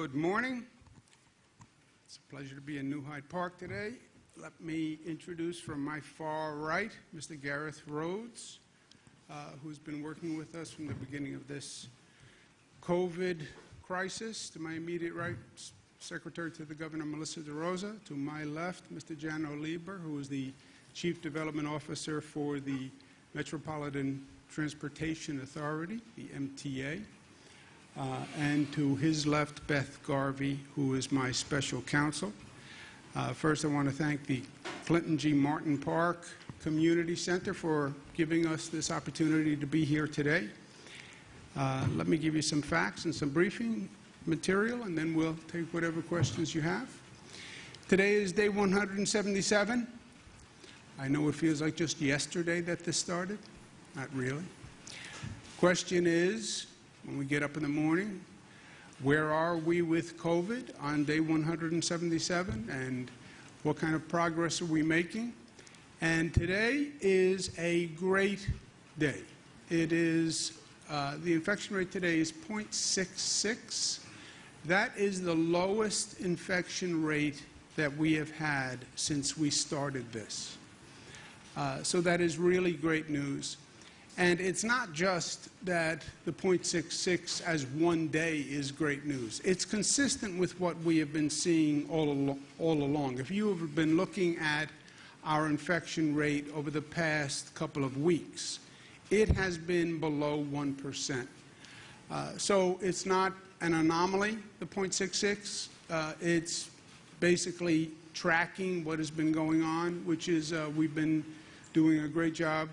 Good morning. It's a pleasure to be in New Hyde Park today. Let me introduce from my far right, Mr. Gareth Rhodes, who's been working with us from the beginning of this COVID crisis. To my immediate right, Secretary to the Governor, Melissa DeRosa. To my left, Mr. Jano Lieber, who is the Chief Development Officer for the Metropolitan Transportation Authority, the MTA. And to his left, Beth Garvey, who is my special counsel. First, I want to thank the Clinton G. Martin Park Community Center for giving us this opportunity to be here today. Let me give you some facts and some briefing material, and then we'll take whatever questions you have. Today is day 177. I know it feels like just yesterday that this started. Not really. Question is, when we get up in the morning, where are we with COVID on day 177, and what kind of progress are we making? And today is a great day. It is, the infection rate today is 0.66. That is the lowest infection rate that we have had since we started this. So that is really great news. And it's not just that the 0.66 as one day is great news. It's consistent with what we have been seeing all along. If you have been looking at our infection rate over the past couple of weeks, it has been below 1%. So it's not an anomaly, the 0.66. It's basically tracking what has been going on, which is we've been doing a great job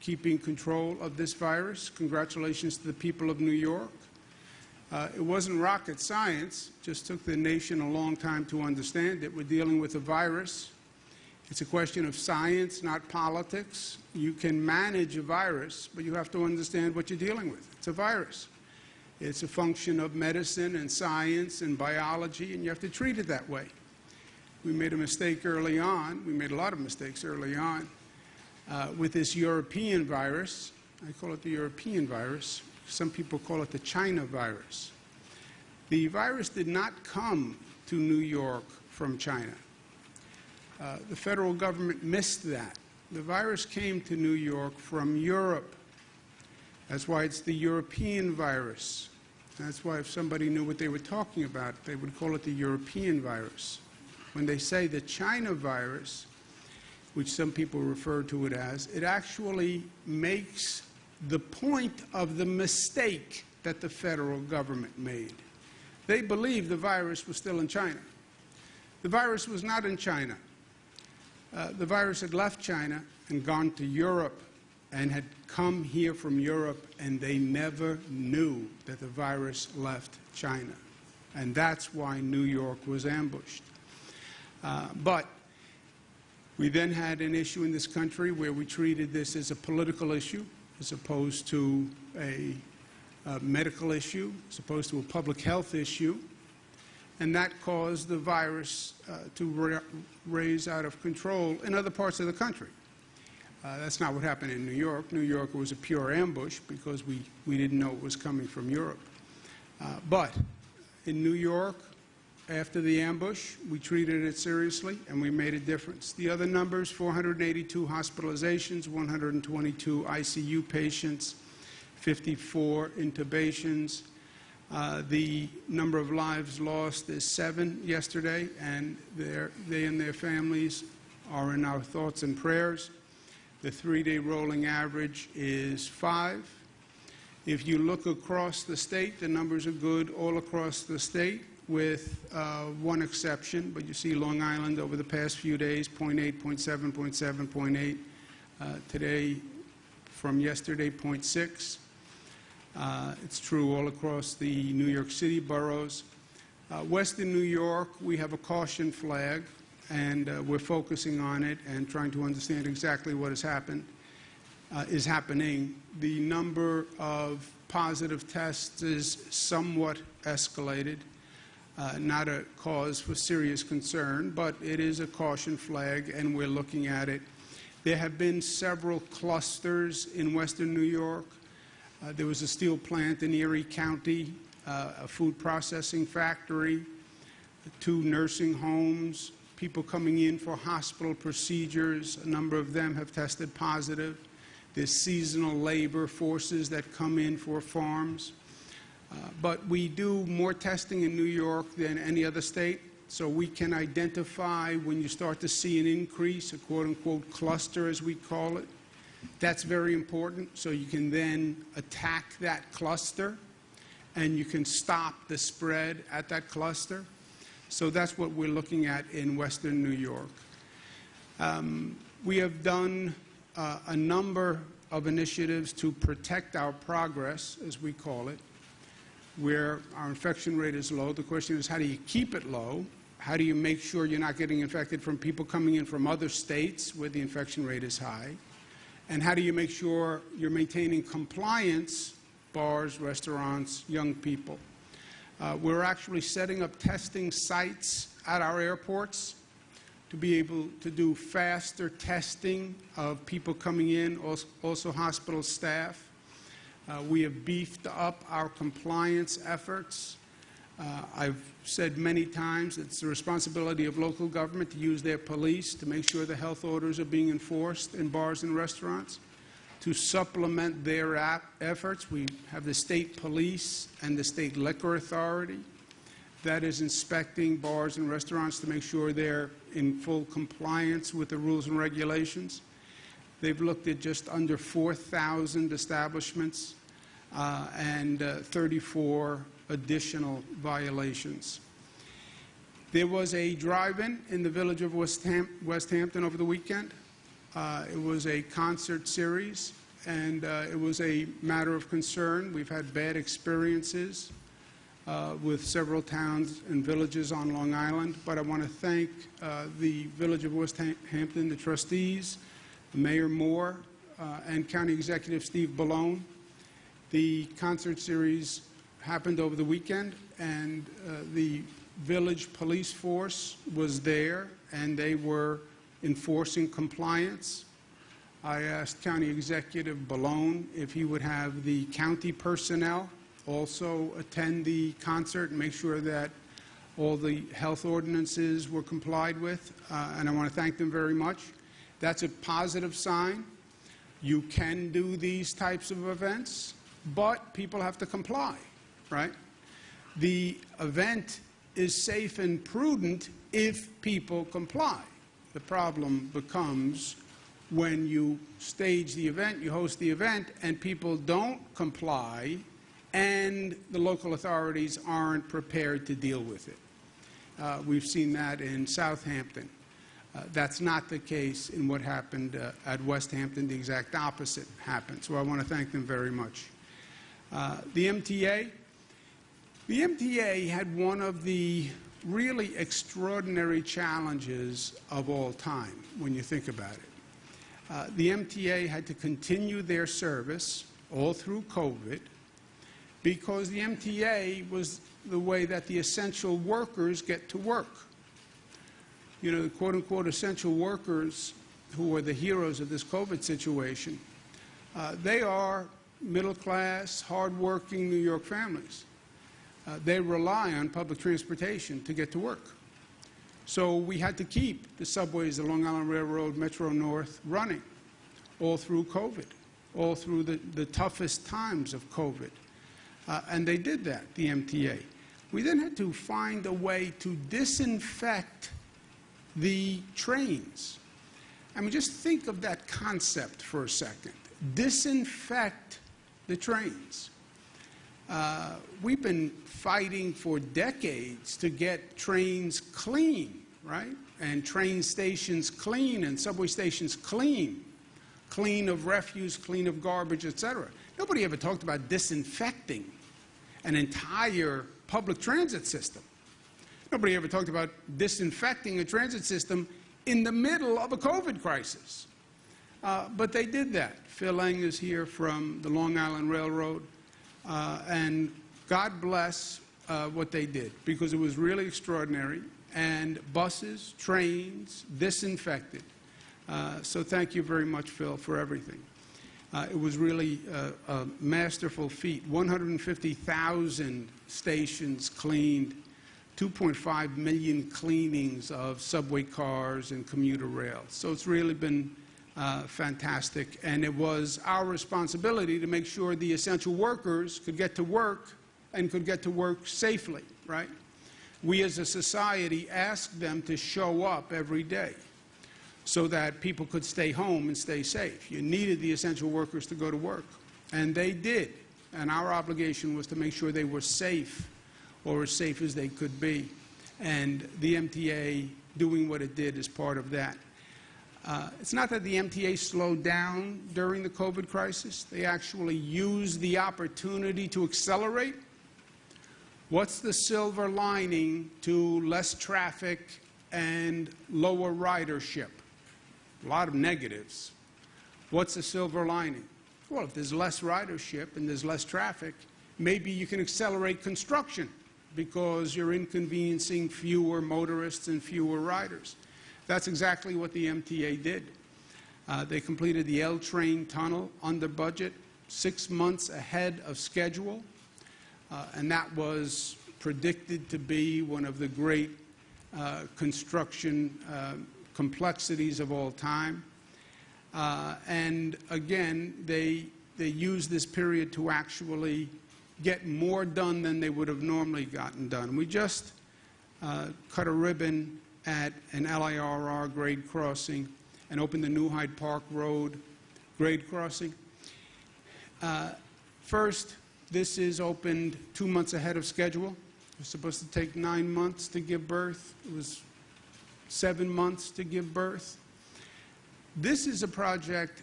keeping control of this virus. Congratulations to the people of New York. It wasn't rocket science. It just took the nation a long time to understand that we're dealing with a virus. It's a question of science, not politics. You can manage a virus, but you have to understand what you're dealing with. It's a virus. It's a function of medicine and science and biology, and you have to treat it that way. We made a mistake early on. We made a lot of mistakes early on. With this European virus. I call it the European virus. Some people call it the China virus. The virus did not come to New York from China. The federal government missed that. The virus came to New York from Europe. That's why it's the European virus. That's why if somebody knew what they were talking about, they would call it the European virus. When they say the China virus, which some people refer to it as, it actually makes the point of the mistake that the federal government made. They believed the virus was still in China. The virus was not in China. The virus had left China and gone to Europe and had come here from Europe, and they never knew that the virus left China. And that's why New York was ambushed. But we then had an issue in this country where we treated this as a political issue as opposed to a medical issue, as opposed to a public health issue. And that caused the virus to raise out of control in other parts of the country. That's not what happened in New York. New York was a pure ambush because we didn't know it was coming from Europe. But in New York, after the ambush, we treated it seriously, and we made a difference. The other numbers, 482 hospitalizations, 122 ICU patients, 54 intubations. The number of lives lost is 7 yesterday, and they and their families are in our thoughts and prayers. The 3-day rolling average is 5. If you look across the state, the numbers are good all across the state, with one exception, but you see Long Island over the past few days, 0.8, 0.7, 0.7, 0.8. Today, from yesterday, 0.6. It's true all across the New York City boroughs. Western New York, we have a caution flag, and we're focusing on it and trying to understand exactly what has happened, is happening. The number of positive tests is somewhat escalated. Not a cause for serious concern, but it is a caution flag, and we're looking at it. There have been several clusters in Western New York. There was a steel plant in Erie County a food processing factory, 2 nursing homes, people coming in for hospital procedures. A number of them have tested positive. There's seasonal labor forces that come in for farms. But we do more testing in New York than any other state, so we can identify when you start to see an increase, a quote-unquote cluster, as we call it. That's very important, so you can then attack that cluster, and you can stop the spread at that cluster. So that's what we're looking at in Western New York. We have done a number of initiatives to protect our progress, as we call it, where our infection rate is low. The question is, how do you keep it low? How do you make sure you're not getting infected from people coming in from other states where the infection rate is high? And how do you make sure you're maintaining compliance, bars, restaurants, young people? We're actually setting up testing sites at our airports to be able to do faster testing of people coming in, also hospital staff. We have beefed up our compliance efforts. I've said many times it's the responsibility of local government to use their police to make sure the health orders are being enforced in bars and restaurants. To supplement their efforts, we have the state police and the state liquor authority that is inspecting bars and restaurants to make sure they're in full compliance with the rules and regulations. They've looked at just under 4,000 establishments and 34 additional violations. There was a drive-in in the village of West Hampton over the weekend. It was a concert series, and it was a matter of concern. We've had bad experiences with several towns and villages on Long Island, but I want to thank the village of West Hampton, the trustees, Mayor Moore, and County Executive Steve Ballone. The concert series happened over the weekend, and the village police force was there, and they were enforcing compliance. I asked County Executive Ballone if he would have the county personnel also attend the concert and make sure that all the health ordinances were complied with, and I want to thank them very much. That's a positive sign. You can do these types of events, but people have to comply, right? The event is safe and prudent if people comply. The problem becomes when you stage the event, you host the event, and people don't comply, and the local authorities aren't prepared to deal with it. We've seen that in Southampton. That's not the case in what happened at West Hampton. The exact opposite happened. So I want to thank them very much. The MTA had one of the really extraordinary challenges of all time when you think about it. The MTA had to continue their service all through COVID because the MTA was the way that the essential workers get to work. You know, the quote-unquote essential workers who are the heroes of this COVID situation, they are middle-class, hard-working New York families. They rely on public transportation to get to work. So we had to keep the subways, the Long Island Railroad, Metro North running all through COVID, all through the toughest times of COVID. And they did that, the MTA. We then had to find a way to disinfect the trains. I mean, just think of that concept for a second. Disinfect the trains. We've been fighting for decades to get trains clean, right? And train stations clean and subway stations clean. Clean of refuse, clean of garbage, etc. Nobody ever talked about disinfecting an entire public transit system. Nobody ever talked about disinfecting a transit system in the middle of a COVID crisis. But they did that. Phil Lang is here from the Long Island Railroad, and God bless what they did, because it was really extraordinary, and buses, trains, disinfected. So thank you very much, Phil, for everything. It was really a masterful feat. 150,000 stations cleaned, 2.5 million cleanings of subway cars and commuter rail. So it's really been fantastic. And it was our responsibility to make sure the essential workers could get to work and could get to work safely, right? We as a society asked them to show up every day so that people could stay home and stay safe. You needed the essential workers to go to work, and they did. And our obligation was to make sure they were safe, or as safe as they could be. And the MTA doing what it did is part of that. It's not that the MTA slowed down during the COVID crisis. They actually used the opportunity to accelerate. What's the silver lining to less traffic and lower ridership? A lot of negatives. What's the silver lining? Well, if there's less ridership and there's less traffic, maybe you can accelerate construction because you're inconveniencing fewer motorists and fewer riders. That's exactly what the MTA did. They completed the L train tunnel under budget, 6 months ahead of schedule, and that was predicted to be one of the great construction complexities of all time. And again, they used this period to actually get more done than they would have normally gotten done. We just cut a ribbon at an LIRR grade crossing and opened the New Hyde Park Road grade crossing. First, this is opened 2 months ahead of schedule. It was supposed to take 9 months to give birth. It was 7 months to give birth. This is a project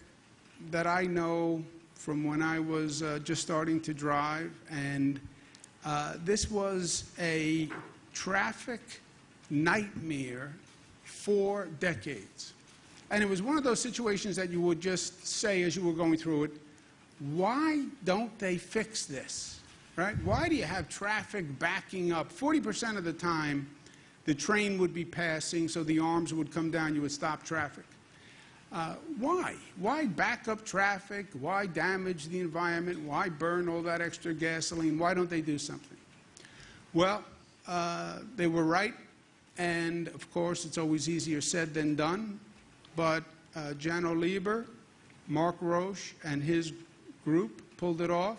that I know from when I was just starting to drive, and this was a traffic nightmare for decades. And it was one of those situations that you would just say as you were going through it, why don't they fix this, right? Why do you have traffic backing up? 40% of the time, the train would be passing, so the arms would come down, you would stop traffic. Why? Why back up traffic? Why damage the environment? Why burn all that extra gasoline? Why don't they do something? Well, they were right, and of course, it's always easier said than done, but Jano Lieber, Mark Roche, and his group pulled it off.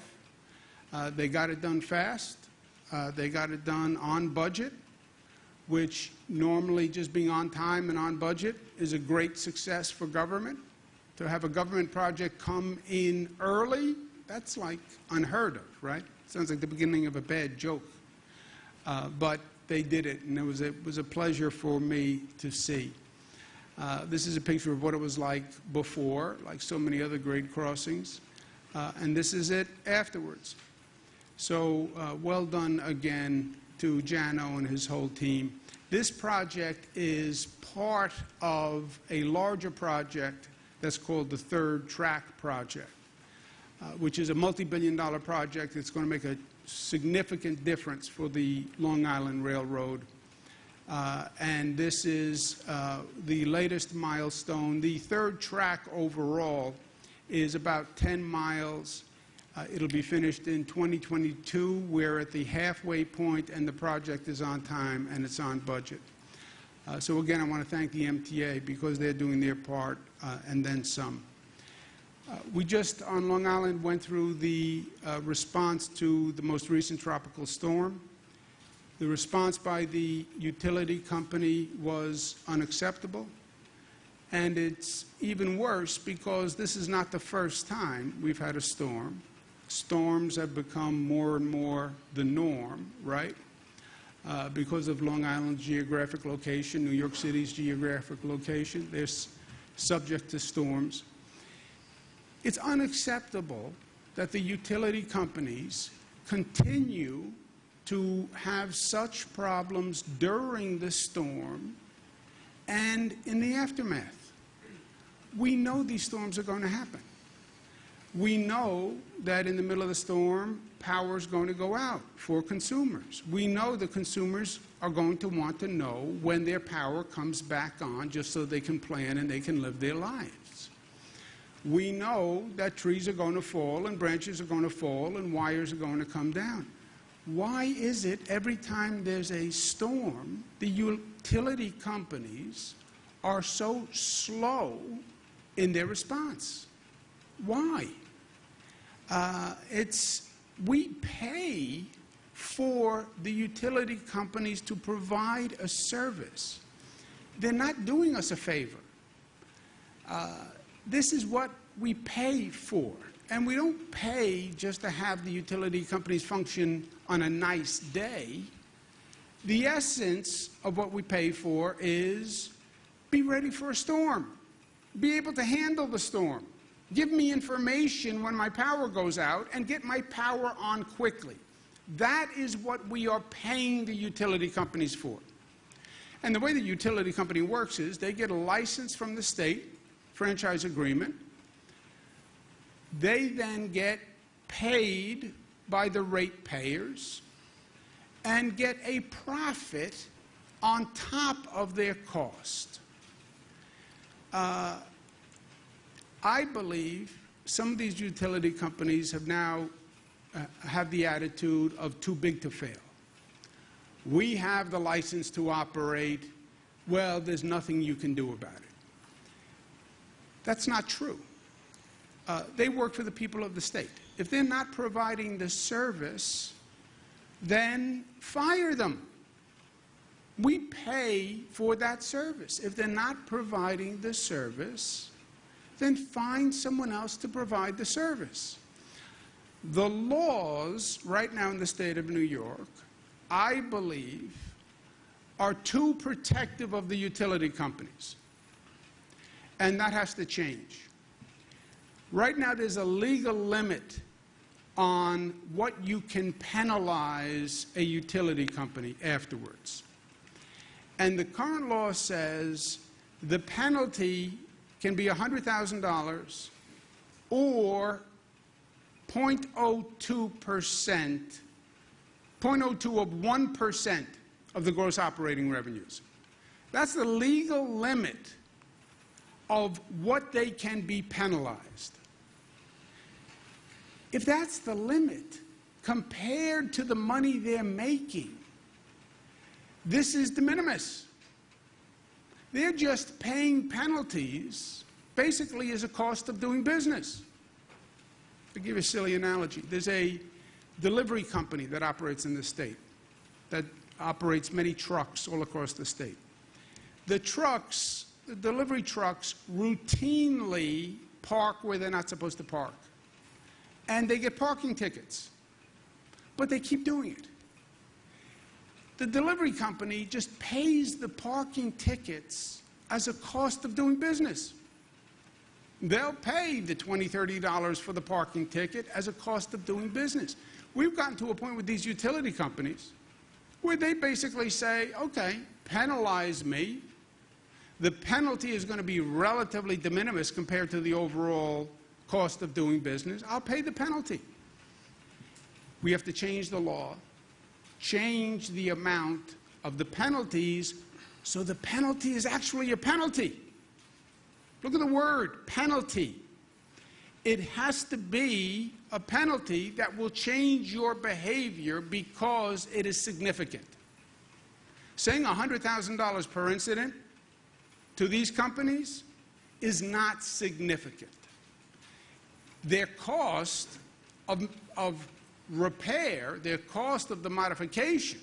They got it done fast. They got it done on budget, which normally just being on time and on budget is a great success for government. To have a government project come in early, that's like unheard of, right? Sounds like the beginning of a bad joke. But they did it, and it was a pleasure for me to see. This is a picture of what it was like before, like so many other grade crossings. And this is it afterwards. So well done again to Jano and his whole team. This project is part of a larger project that's called the Third Track Project, which is a multi-billion-dollar project that's going to make a significant difference for the Long Island Railroad. And this is the latest milestone. The third track overall is about 10 miles. It'll be finished in 2022. We're at the halfway point, and the project is on time and it's on budget. So again, I want to thank the MTA because they're doing their part and then some. We just, on Long Island, went through the response to the most recent tropical storm. The response by the utility company was unacceptable. And it's even worse because this is not the first time we've had a storm. Storms have become more and more the norm, right? Because of Long Island's geographic location, New York City's geographic location, they're subject to storms. It's unacceptable that the utility companies continue to have such problems during the storm and in the aftermath. We know these storms are going to happen. We know that in the middle of the storm, power is going to go out for consumers. We know the consumers are going to want to know when their power comes back on just so they can plan and they can live their lives. We know that trees are going to fall and branches are going to fall and wires are going to come down. Why is it every time there's a storm, the utility companies are so slow in their response? Why? We pay for the utility companies to provide a service. They're not doing us a favor. This is what we pay for. And we don't pay just to have the utility companies function on a nice day. The essence of what we pay for is be ready for a storm, be able to handle the storm, give me information when my power goes out, and get my power on quickly. That is what we are paying the utility companies for. And the way the utility company works is they get a license from the state, franchise agreement. They then get paid by the ratepayers and get a profit on top of their cost. I believe some of these utility companies have now have the attitude of too big to fail. We have the license to operate. Well, there's nothing you can do about it. That's not true. They work for the people of the state. If they're not providing the service, then fire them. We pay for that service. If they're not providing the service, then find someone else to provide the service. The laws right now in the state of New York, I believe, are too protective of the utility companies. And that has to change. Right now, there's a legal limit on what you can penalize a utility company afterwards. And the current law says the penalty can be $100,000 or 0.02%, 0.02 of 1% of the gross operating revenues. That's the legal limit of what they can be penalized. If that's the limit, compared to the money they're making, this is de minimis. They're just paying penalties, basically as a cost of doing business. To give you a silly analogy, there's a delivery company that operates in the state, that operates many trucks all across the state. The delivery trucks routinely park where they're not supposed to park. And they get parking tickets. But they keep doing it. The delivery company just pays the parking tickets as a cost of doing business. They'll pay the $20, $30 for the parking ticket as a cost of doing business. We've gotten to a point with these utility companies where they basically say, okay, penalize me. The penalty is going to be relatively de minimis compared to the overall cost of doing business. I'll pay the penalty. We have to change the law, change the amount of the penalties so the penalty is actually a penalty. Look at the word, penalty. It has to be a penalty that will change your behavior because it is significant. Saying $100,000 per incident to these companies is not significant. Their cost of repair, their cost of the modification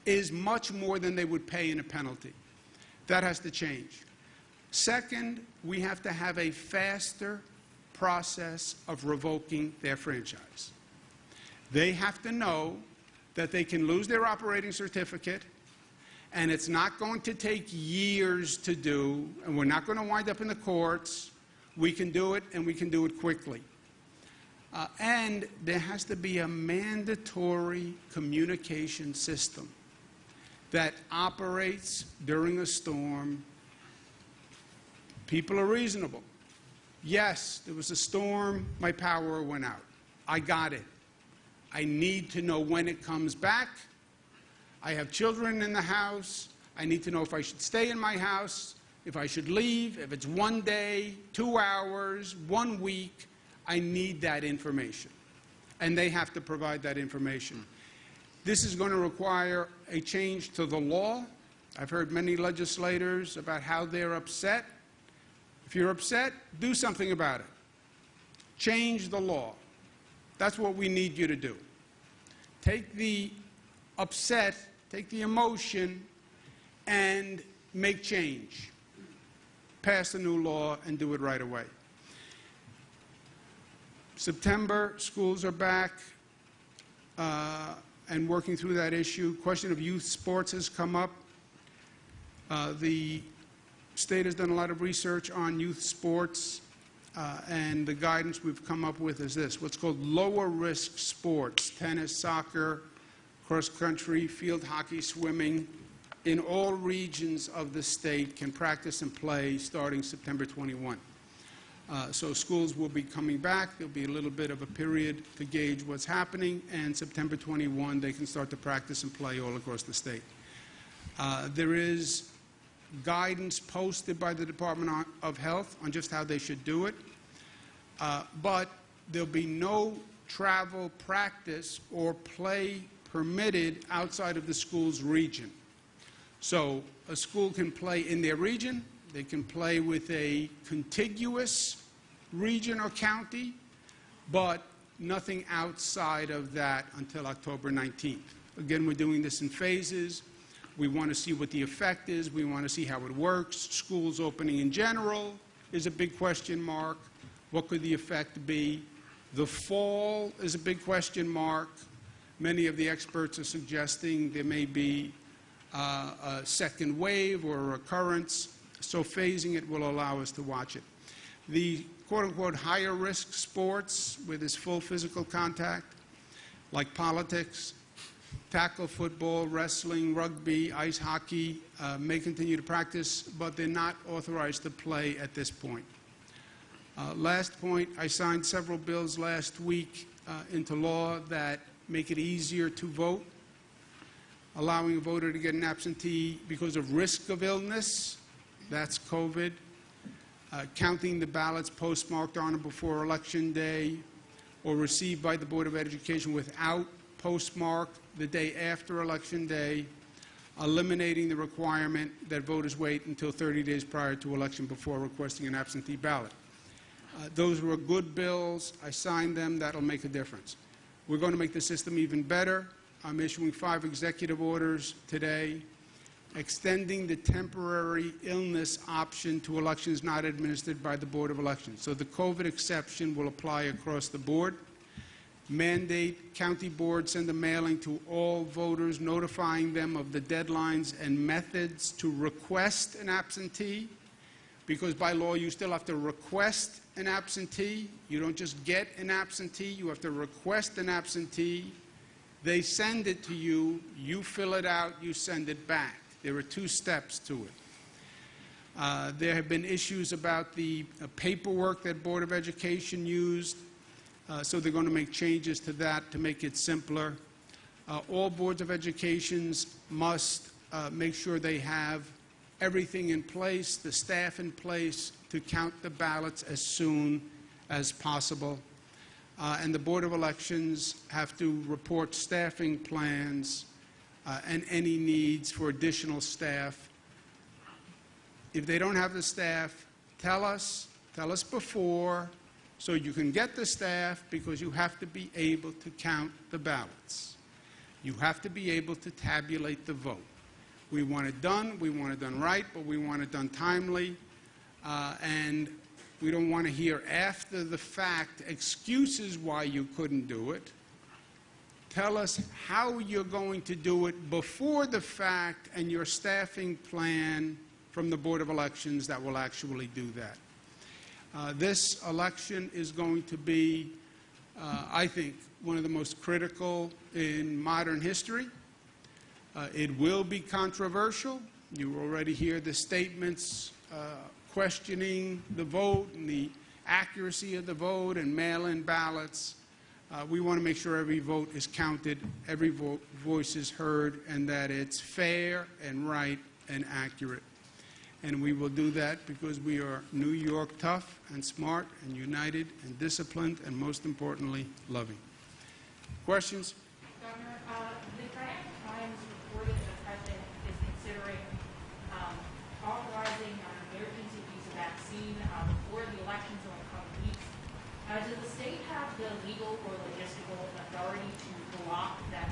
is much more than they would pay in a penalty. That has to change. Second, we have to have a faster process of revoking their franchise. They have to know that they can lose their operating certificate, and it's not going to take years to do, and we're not going to wind up in the courts. We can do it, and we can do it quickly. And there has to be a mandatory communication system that operates during a storm. People are reasonable. Yes, there was a storm, my power went out. I got it. I need to know when it comes back. I have children in the house. I need to know if I should stay in my house, if I should leave, if it's 1 day, 2 hours, 1 week, I need that information. And they have to provide that information. This is going to require a change to the law. I've heard many legislators about how they're upset. If you're upset, do something about it. Change the law. That's what we need you to do. Take the upset, take the emotion, and make change. Pass a new law and do it right away. September, schools are back and working through that issue. Question of youth sports has come up. The state has done a lot of research on youth sports, and the guidance we've come up with is this: what's called lower risk sports, tennis, soccer, cross country, field hockey, swimming, in all regions of the state can practice and play starting September 21. So schools will be coming back. There'll be a little bit of a period to gauge what's happening, and September 21 they can start to practice and play all across the state. There is guidance posted by the Department of Health on just how they should do it, but there'll be no travel, practice, or play permitted outside of the school's region. So a school can play in their region, they can play with a contiguous region or county, but nothing outside of that until October 19th. Again, we're doing this in phases. We want to see what the effect is. We want to see how it works. Schools opening in general is a big question mark. What could the effect be? The fall is a big question mark. Many of the experts are suggesting there may be a second wave or a recurrence, so phasing it will allow us to watch it. The quote-unquote higher risk sports where there's full physical contact, like politics, tackle football, wrestling, rugby, ice hockey, may continue to practice, but they're not authorized to play at this point. Last point, I signed several bills last week into law that make it easier to vote, allowing a voter to get an absentee because of risk of illness, that's COVID, counting the ballots postmarked on or before Election Day or received by the Board of Education without postmark the day after Election Day, eliminating the requirement that voters wait until 30 days prior to election before requesting an absentee ballot. Those were good bills. I signed them. That'll make a difference. We're going to make the system even better. I'm issuing 5 executive orders today, extending the temporary illness option to elections not administered by the Board of Elections. So the COVID exception will apply across the board. Mandate county boards send a mailing to all voters notifying them of the deadlines and methods to request an absentee, because by law you still have to request an absentee. You don't just get an absentee, you have to request an absentee. They send it to you, you fill it out, you send it back. There are 2 steps to it. There have been issues about the paperwork that Board of Education used, so they're going to make changes to that to make it simpler. All boards of education must make sure they have everything in place, the staff in place to count the ballots as soon as possible. And the Board of Elections have to report staffing plans and any needs for additional staff. If they don't have the staff, tell us before, so you can get the staff, because you have to be able to count the ballots. You have to be able to tabulate the vote. We want it done right, but we want it done timely, and we don't want to hear after the fact excuses why you couldn't do it. Tell us how you're going to do it before the fact and your staffing plan from the Board of Elections that will actually do that. This election is going to be, I think, one of the most critical in modern history. It will be controversial. You already hear the statements questioning the vote and the accuracy of the vote and mail-in ballots. We want to make sure every vote is counted, every voice is heard, and that it's fair and right and accurate. And we will do that because we are New York tough and smart and united and disciplined and, most importantly, loving. Questions? Governor, the Financial Times reported that the President is considering authorizing emergency use of vaccine before the elections in a couple weeks. Does the state have the legal or logistical authority to block that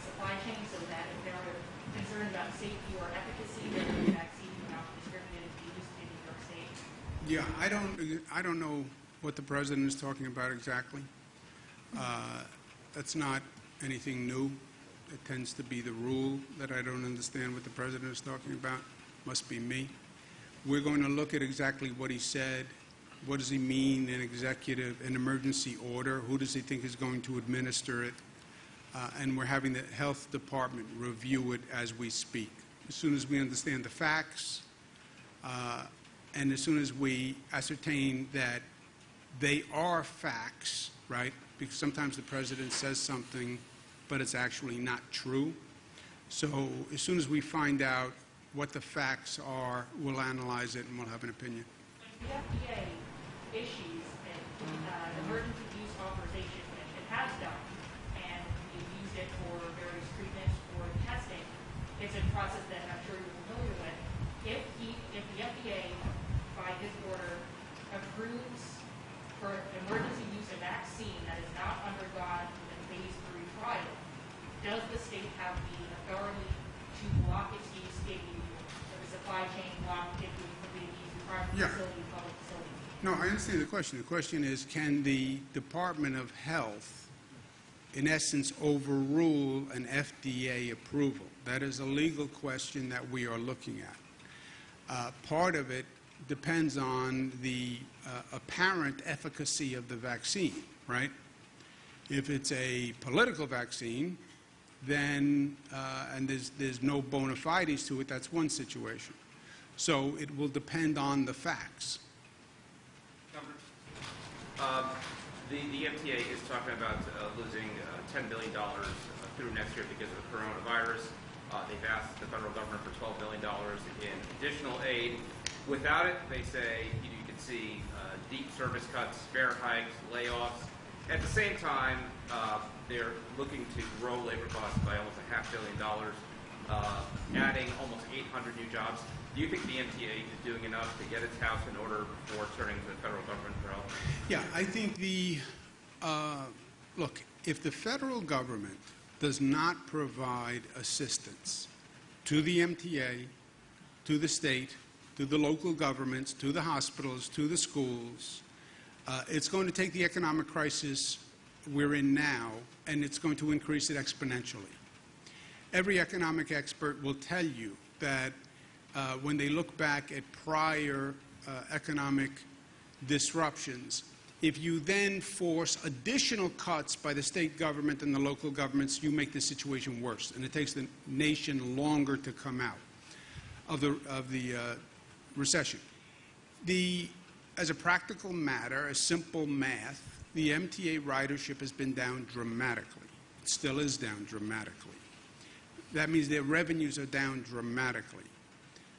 supply chain so that if there are concerns about safety or efficacy, that the vaccine will not be distributed and used in New York State? Yeah, I don't know what the President is talking about exactly. That's not anything new. It tends to be the rule that I don't understand what the President is talking about. Must be me. We're going to look at exactly what he said. What does he mean in an emergency order? Who does he think is going to administer it? And we're having the Health Department review it as we speak. As soon as we understand the facts, and as soon as we ascertain that they are facts, right? Because sometimes the President says something, but it's actually not true. So as soon as we find out what the facts are, we'll analyze it and we'll have an opinion. The FDA issues an emergency use authorization, which it has done, and you've used it for various treatments or testing. It's a process that I'm sure you're familiar with. If the FDA, by this order, approves for emergency use of vaccine that is not undergone in phase 3 trial, does the state have the authority to block its use if the supply chain block if we complete use in private facilities, public facilities? No, I understand the question. The question is, can the Department of Health, in essence, overrule an FDA approval? That is a legal question that we are looking at. Part of it depends on the apparent efficacy of the vaccine, right? If it's a political vaccine, then, and there's no bona fides to it, that's one situation. So it will depend on the facts. The MTA is talking about losing $10 billion through next year because of the coronavirus. They've asked the federal government for $12 billion in additional aid. Without it, they say you can see deep service cuts, fare hikes, layoffs. At the same time, they're looking to grow labor costs by almost $500 million, adding almost 800 new jobs. Do you think the MTA is doing enough to get its house in order before turning to the federal government for help? Yeah, I think look, if the federal government does not provide assistance to the MTA, to the state, to the local governments, to the hospitals, to the schools, it's going to take the economic crisis we're in now, and it's going to increase it exponentially. Every economic expert will tell you that when they look back at prior economic disruptions, if you then force additional cuts by the state government and the local governments, you make the situation worse, and it takes the nation longer to come out of the recession. As a practical matter, a simple math, the MTA ridership has been down dramatically. It still is down dramatically. That means their revenues are down dramatically.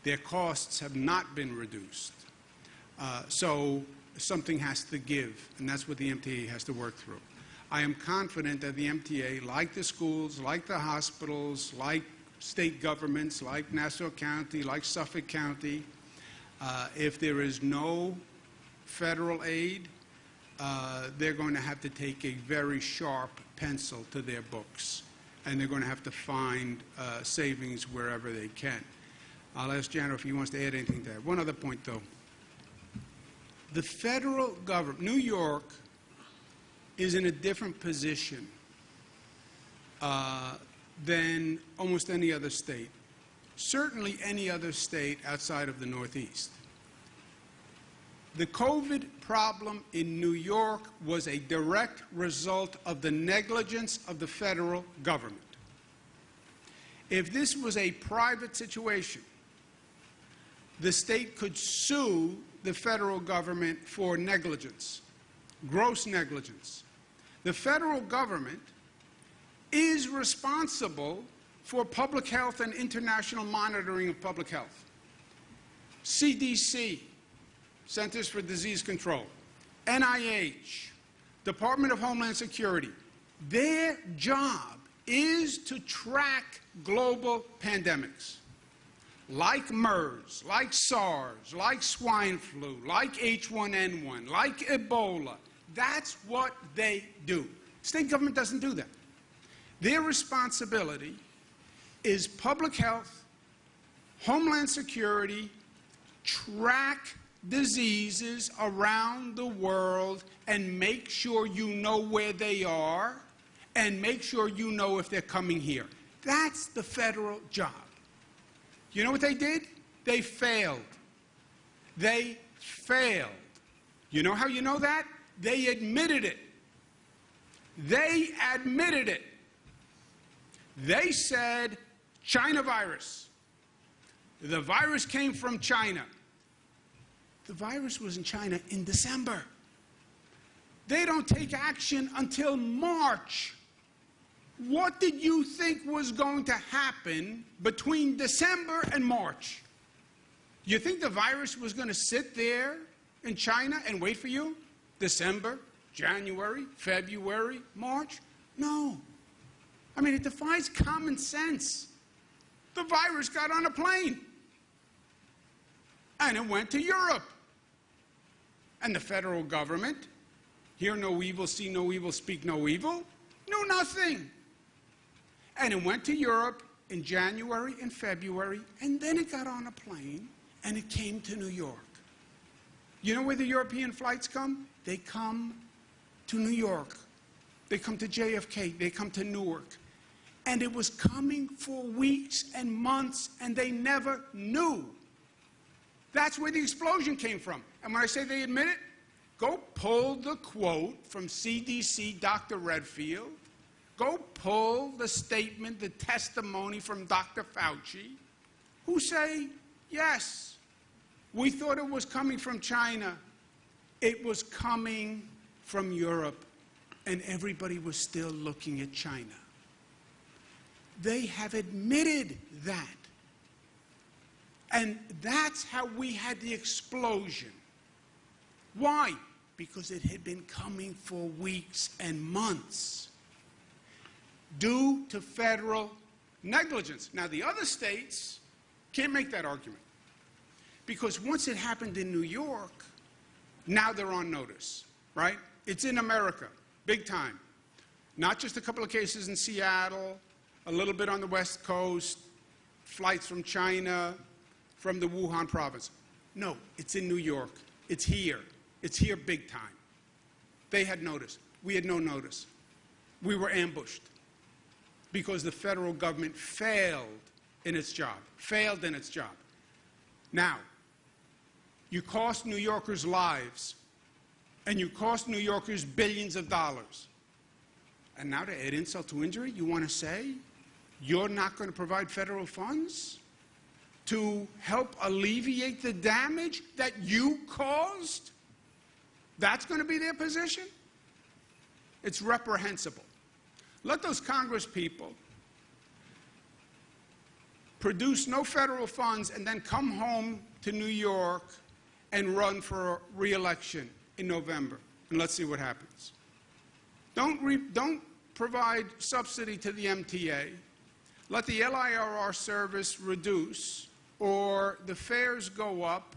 Their costs have not been reduced. So something has to give, and that's what the MTA has to work through. I am confident that the MTA, like the schools, like the hospitals, like state governments, like Nassau County, like Suffolk County, if there is no federal aid, they're going to have to take a very sharp pencil to their books, and they're going to have to find savings wherever they can. I'll ask Jano if he wants to add anything to that. One other point, though. The federal government, New York, is in a different position than almost any other state, certainly any other state outside of the Northeast. The COVID problem in New York was a direct result of the negligence of the federal government. If this was a private situation, the state could sue the federal government for negligence, gross negligence. The federal government is responsible for public health and international monitoring of public health. CDC, Centers for Disease Control, NIH, Department of Homeland Security, their job is to track global pandemics like MERS, like SARS, like swine flu, like H1N1, like Ebola. That's what they do. State government doesn't do that. Their responsibility is public health, homeland security, track diseases around the world and make sure you know where they are and make sure you know if they're coming here. That's the federal job. You know what they did? They failed. They failed. You know how you know that? They admitted it. They admitted it. They said, China virus. The virus came from China. The virus was in China in December. They don't take action until March. What did you think was going to happen between December and March? You think the virus was going to sit there in China and wait for you? December, January, February, March? No. I mean, it defies common sense. The virus got on a plane. And it went to Europe. And the federal government, hear no evil, see no evil, speak no evil, knew nothing. And it went to Europe in January and February, and then it got on a plane, and it came to New York. You know where the European flights come? They come to New York. They come to JFK. They come to Newark. And it was coming for weeks and months, and they never knew. That's where the explosion came from. And when I say they admit it, go pull the quote from CDC Dr. Redfield. Go pull the statement, the testimony from Dr. Fauci, who say, yes, we thought it was coming from China. It was coming from Europe, and everybody was still looking at China. They have admitted that. And that's how we had the explosion. Why? Because it had been coming for weeks and months due to federal negligence. Now, the other states can't make that argument because once it happened in New York, now they're on notice, right? It's in America, big time. Not just a couple of cases in Seattle, a little bit on the West Coast, flights from China, from the Wuhan province. No, it's in New York. It's here. It's here big time. They had notice. We had no notice. We were ambushed because the federal government failed in its job. Failed in its job. Now, you cost New Yorkers lives, and you cost New Yorkers billions of dollars. And now to add insult to injury, you want to say you're not going to provide federal funds to help alleviate the damage that you caused? That's going to be their position? It's reprehensible. Let those Congress people produce no federal funds and then come home to New York and run for re-election in November, and let's see what happens. Don't provide subsidy to the MTA. Let the LIRR service reduce or the fares go up,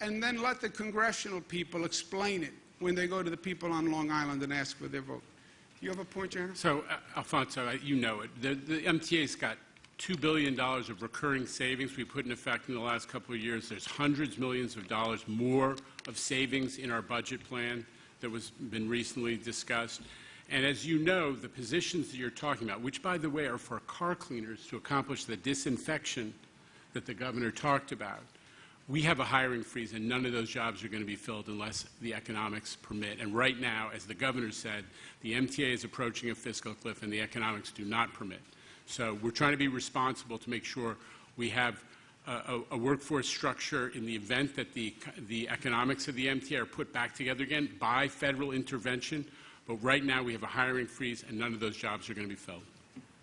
and then let the congressional people explain it when they go to the people on Long Island and ask for their vote. Do you have a point, Janice? So, Alfonso, you know it. The MTA's got $2 billion of recurring savings we put in effect in the last couple of years. There's hundreds of millions of dollars more of savings in our budget plan that was been recently discussed. And as you know, the positions that you're talking about, which, by the way, are for car cleaners to accomplish the disinfection that the governor talked about, we have a hiring freeze, and none of those jobs are going to be filled unless the economics permit. And right now, as the governor said, the MTA is approaching a fiscal cliff, and the economics do not permit. So we're trying to be responsible to make sure we have a workforce structure in the event that the economics of the MTA are put back together again by federal intervention. But right now, we have a hiring freeze, and none of those jobs are going to be filled.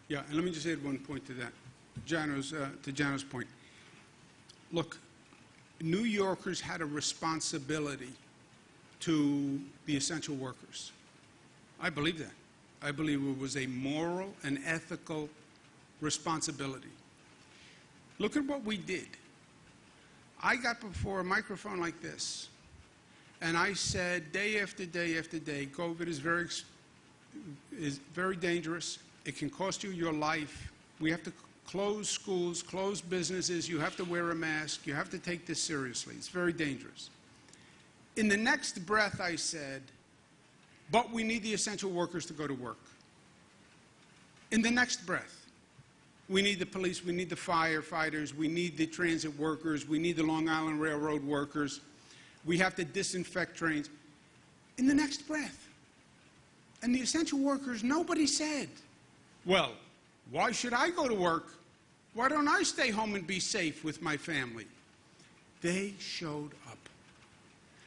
Yeah, and let me just add one point to that. To Jano's point. Look, New Yorkers had a responsibility to the essential workers. I believe that. I believe it was a moral and ethical responsibility. Look at what we did. I got before a microphone like this, and I said day after day after day, COVID is very dangerous. It can cost you your life. We have to close schools, close businesses. You have to wear a mask. You have to take this seriously. It's very dangerous. In the next breath, I said, but we need the essential workers to go to work. In the next breath, we need the police, we need the firefighters, we need the transit workers, we need the Long Island Railroad workers. We have to disinfect trains. In the next breath. And the essential workers, nobody said, well, why should I go to work? Why don't I stay home and be safe with my family? They showed up.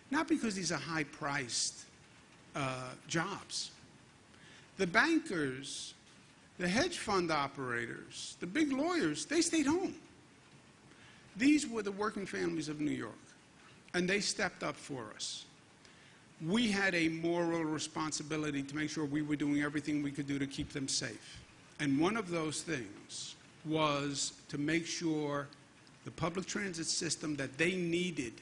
Not because these are high-priced jobs. The bankers, the hedge fund operators, the big lawyers, they stayed home. These were the working families of New York, and they stepped up for us. We had a moral responsibility to make sure we were doing everything we could do to keep them safe. And one of those things was to make sure the public transit system that they needed,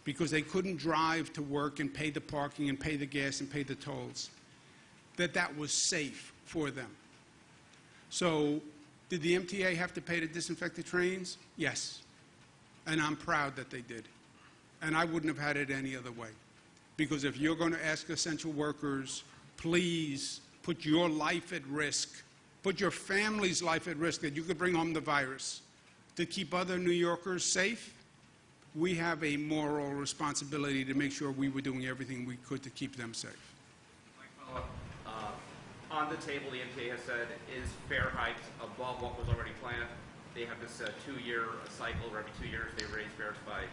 because they couldn't drive to work and pay the parking and pay the gas and pay the tolls, that was safe for them. So did the MTA have to pay to disinfect the trains? Yes. And I'm proud that they did. And I wouldn't have had it any other way. Because if you're going to ask essential workers, please put your life at risk, put your family's life at risk, that you could bring home the virus, to keep other New Yorkers safe, we have a moral responsibility to make sure we were doing everything we could to keep them safe. On the table, the MTA has said is fare hikes above what was already planned. They have this 2-year cycle where every 2 years they raise fares by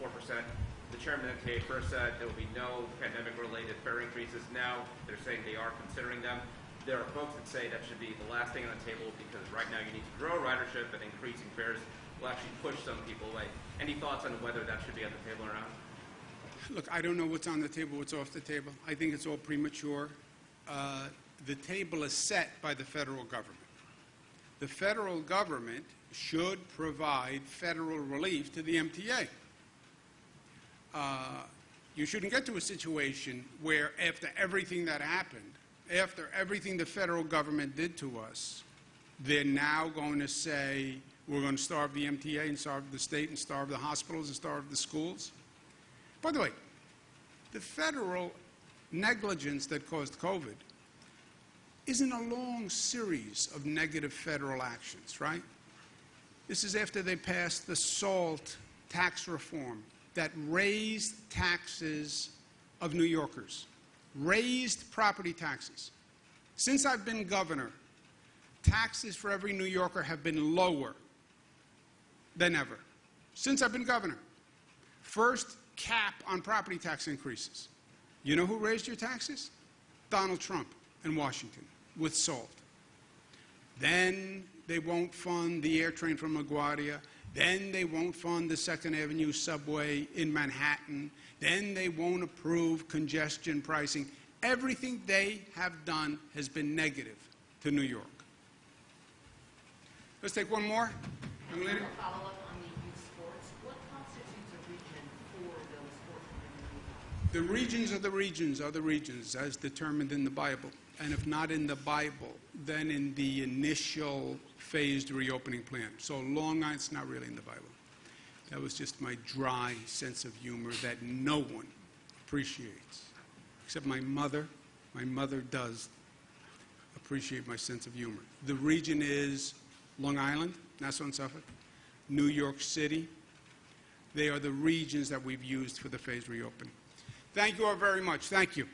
4%. The chairman of the MTA first said there will be no pandemic-related fare increases. Now they're saying they are considering them. There are folks that say that should be the last thing on the table because right now you need to grow ridership, and increasing fares will actually push some people away. Any thoughts on whether that should be on the table or not? Look, I don't know what's on the table, what's off the table. I think it's all premature. The table is set by the federal government. The federal government should provide federal relief to the MTA. You shouldn't get to a situation where after everything that happened, after everything the federal government did to us, they're now going to say, we're going to starve the MTA and starve the state and starve the hospitals and starve the schools. By the way, the federal negligence that caused COVID isn't a long series of negative federal actions, right? This is after they passed the SALT tax reform that raised taxes of New Yorkers, raised property taxes. Since I've been governor, taxes for every New Yorker have been lower than ever. Since I've been governor. First cap on property tax increases. You know who raised your taxes? Donald Trump in Washington with SALT. Then they won't fund the air train from LaGuardia. Then they won't fund the 2nd Avenue subway in Manhattan. Then they won't approve congestion pricing. Everything they have done has been negative to New York. Let's take one more. Young lady. A follow-up on the youth sports. What constitutes a region for those sports? The regions are the regions are the regions as determined in the Bible. And if not in the Bible, then in the initial phased reopening plan. So Long Island's not really in the Bible. That was just my dry sense of humor that no one appreciates. Except my mother. My mother does appreciate my sense of humor. The region is Long Island, Nassau and Suffolk, New York City. They are the regions that we've used for the phased reopening. Thank you all very much. Thank you.